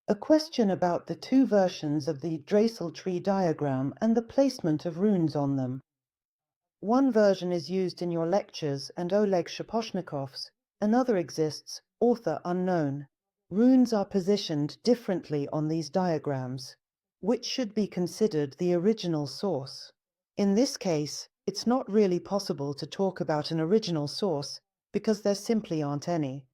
A question about the two versions of the Yggdrasil tree diagram and the placement of runes on them. One version is used in your lectures and Oleg Shaposhnikov's. Another exists, author unknown. Runes are positioned differently on these diagrams. Which should be considered the original source? In this case, it's not really possible to talk about an original source because there simply aren't any.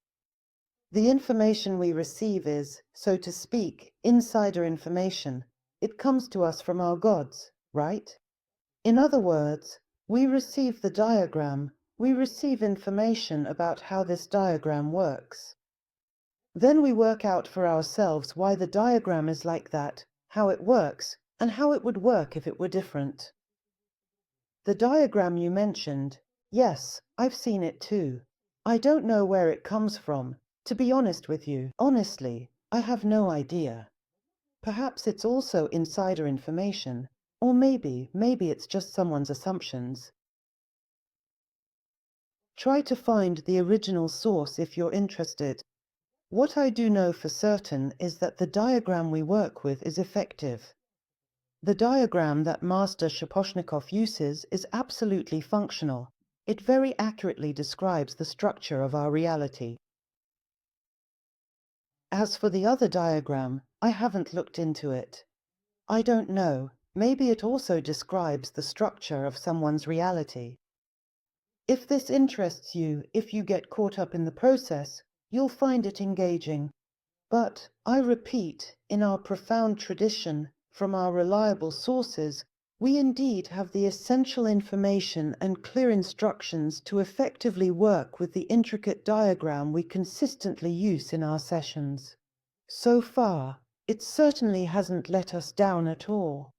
The information we receive is, so to speak, insider information. It comes to us from our gods, right? In other words, we receive the diagram, we receive information about how this diagram works. Then we work out for ourselves why the diagram is like that, how it works, and how it would work if it were different. The diagram you mentioned, yes, I've seen it too. I don't know where it comes from, to be honest with you. Honestly, I have no idea. Perhaps it's also insider information, or maybe it's just someone's assumptions. Try to find the original source if you're interested. What I do know for certain is that the diagram we work with is effective. The diagram that Master Shaposhnikov uses is absolutely functional. It very accurately describes the structure of our reality. As for the other diagram, I haven't looked into it. I don't know, maybe it also describes the structure of someone's reality. If this interests you, if you get caught up in the process, you'll find it engaging. But, I repeat, in our profound tradition, from our reliable sources, we indeed have the essential information and clear instructions to effectively work with the intricate diagram we consistently use in our sessions. So far, it certainly hasn't let us down at all.